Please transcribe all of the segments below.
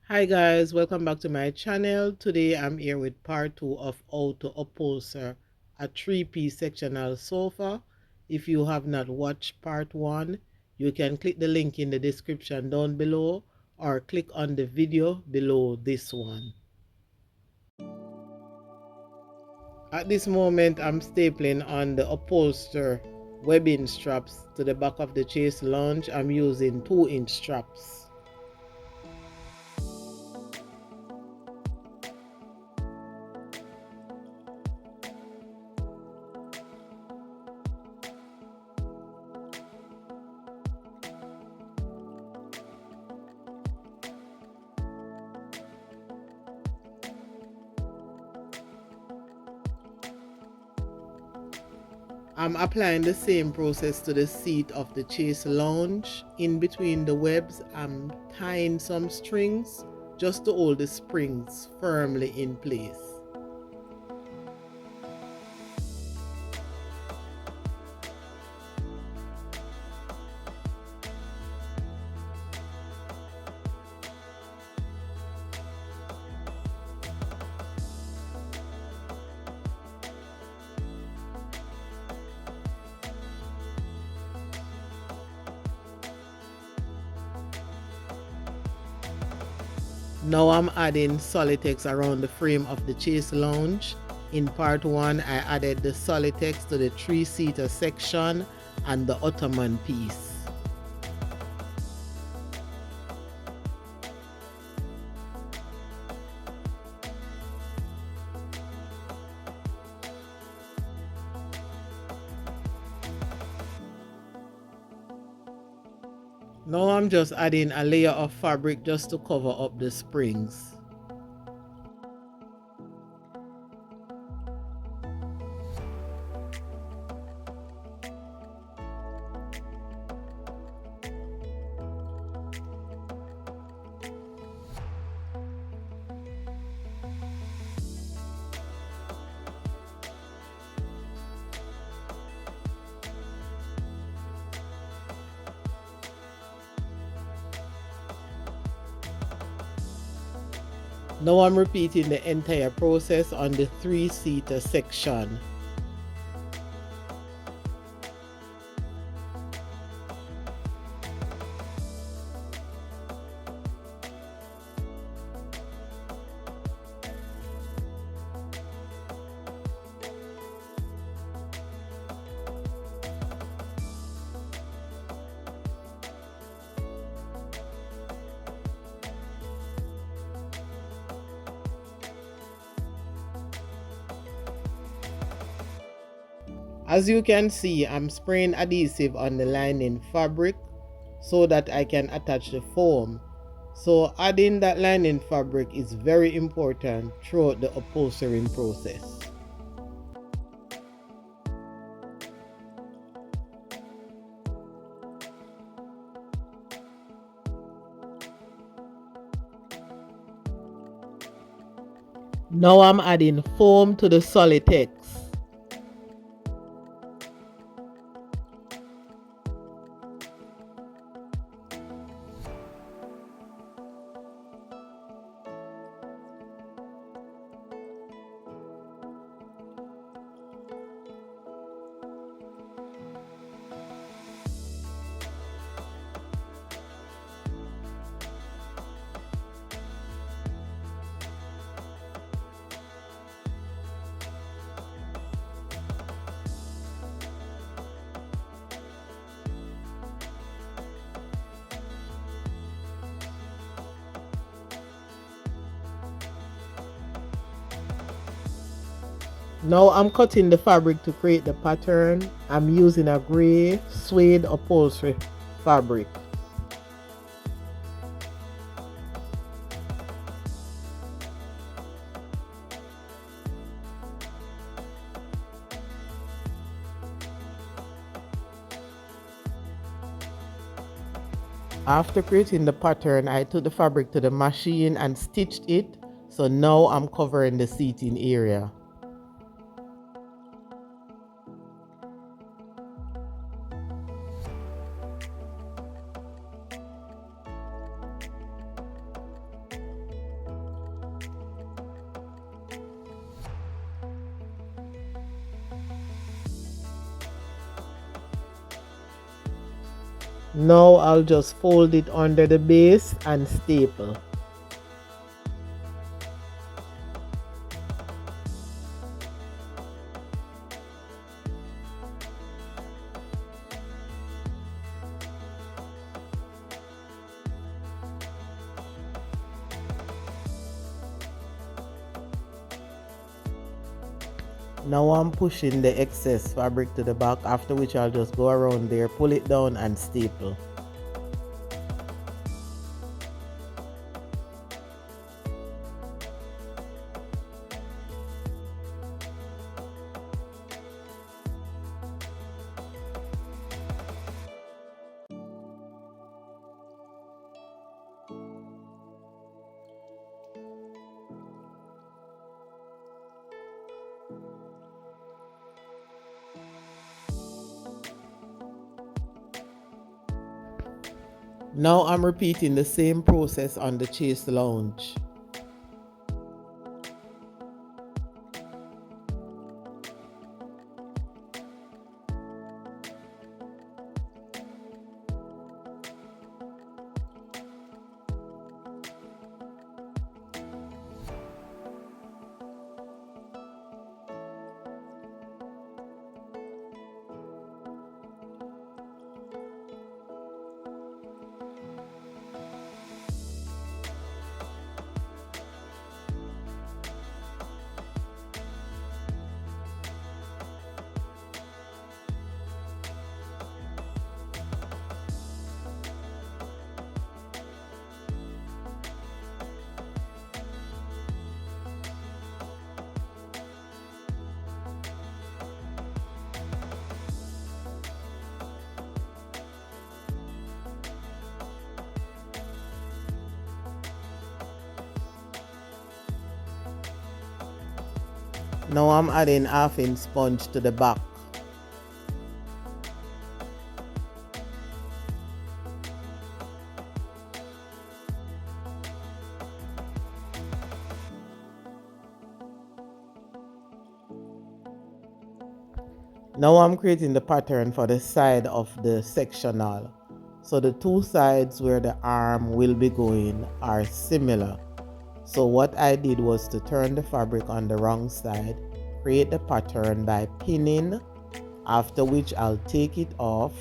Hi guys, welcome back to my channel. Today I'm here with part 2 of how to upholster a 3-piece sectional sofa. If you have not watched part 1, you can click the link in the description down below or click on the video below this one. At this moment I'm stapling on the upholster webbing straps to the back of the chaise lounge. I'm using 2-inch straps. I'm applying the same process to the seat of the chaise lounge. In between the webs, I'm tying some strings just to hold the springs firmly in place. Now I'm adding Solitex around the frame of the chaise lounge. In part 1, I added the Solitex to the 3-seater section and the ottoman piece. Now I'm just adding a layer of fabric just to cover up the springs. Now I'm repeating the entire process on the 3-seater section. As you can see, I'm spraying adhesive on the lining fabric so that I can attach the foam. So adding that lining fabric is very important throughout the upholstering process. Now I'm adding foam to the Solitex. Now I'm cutting the fabric to create the pattern. I'm using a gray suede upholstery fabric. After creating the pattern, I took the fabric to the machine and stitched it. So now I'm covering the seating area. Now I'll just fold it under the base and staple. Now I'm pushing the excess fabric to the back, after which I'll just go around there, pull it down and staple. Now I'm repeating the same process on the chase lounge. Now I'm adding half-inch sponge to the back. Now I'm creating the pattern for the side of the sectional. So the two sides where the arm will be going are similar. So what I did was to turn the fabric on the wrong side, create the pattern by pinning, after which I'll take it off,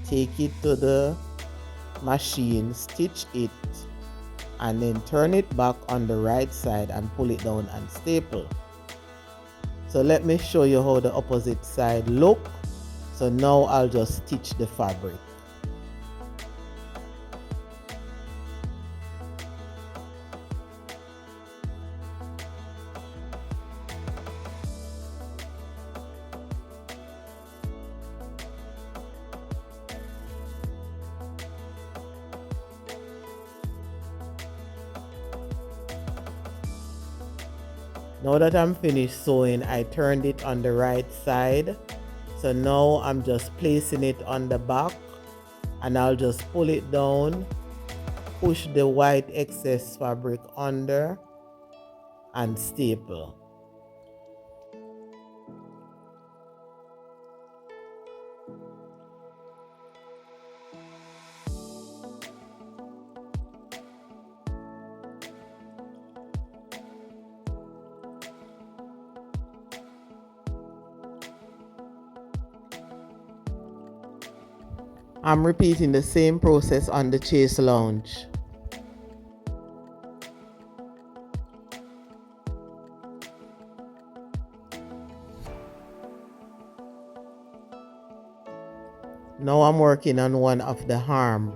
take it to the machine, stitch it, and then turn it back on the right side and pull it down and staple. So let me show you how the opposite side look. So now I'll just stitch the fabric. Now that I'm finished sewing, I turned it on the right side. So now I'm just placing it on the back, and I'll just pull it down, push the white excess fabric under, and staple. I'm repeating the same process on the chase lounge. Now I'm working on one of the arm.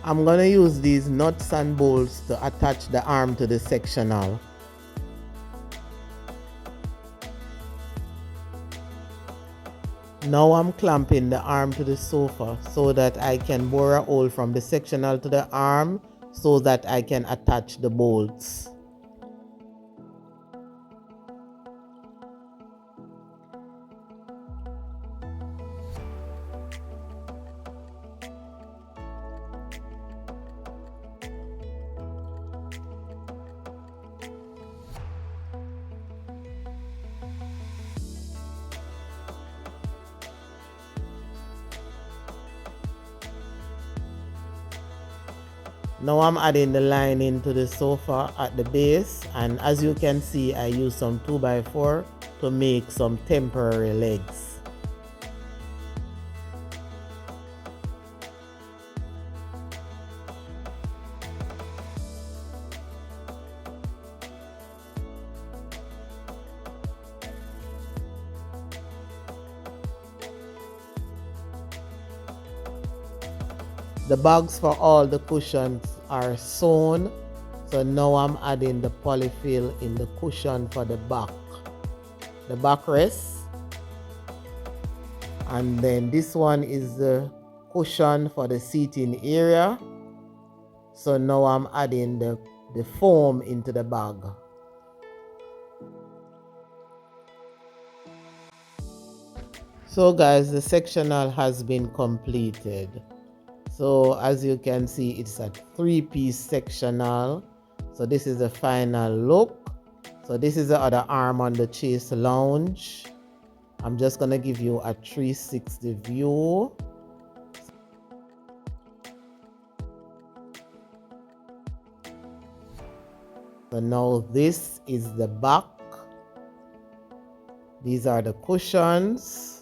I'm gonna use these nuts and bolts to attach the arm to the sectional. Now I'm clamping the arm to the sofa so that I can bore a hole from the sectional to the arm so that I can attach the bolts. Now I'm adding the lining to the sofa at the base, and as you can see, I use some 2x4 to make some temporary legs. The bags for all the cushions are sewn, so now I'm adding the polyfill in the cushion for the backrest. And then this one is the cushion for the seating area. So now I'm adding the foam into the bag. So guys, the sectional has been completed. So as you can see, it's a 3-piece sectional. So this is the final look. So this is the other arm on the chase lounge. I'm just gonna give you a 360 view. So now this is the back. These are the cushions.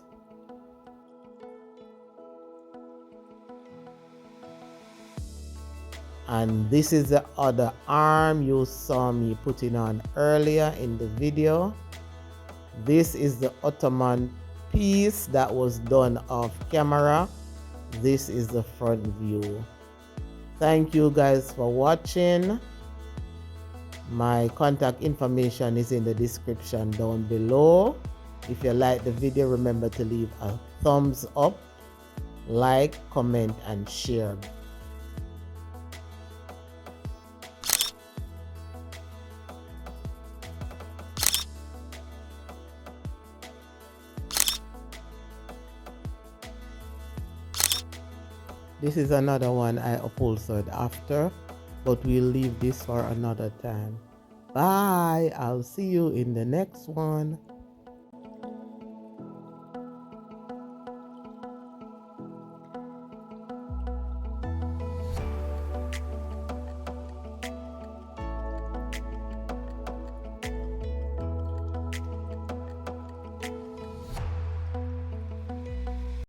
And this is the other arm you saw me putting on earlier in the video. This is the ottoman piece that was done off camera. This is the front view. Thank you guys for watching. My contact information is in the description down below. If you like the video, remember to leave a thumbs up, like, comment, and share. This is another one I upholstered after, but we'll leave this for another time. Bye. I'll see you in the next one.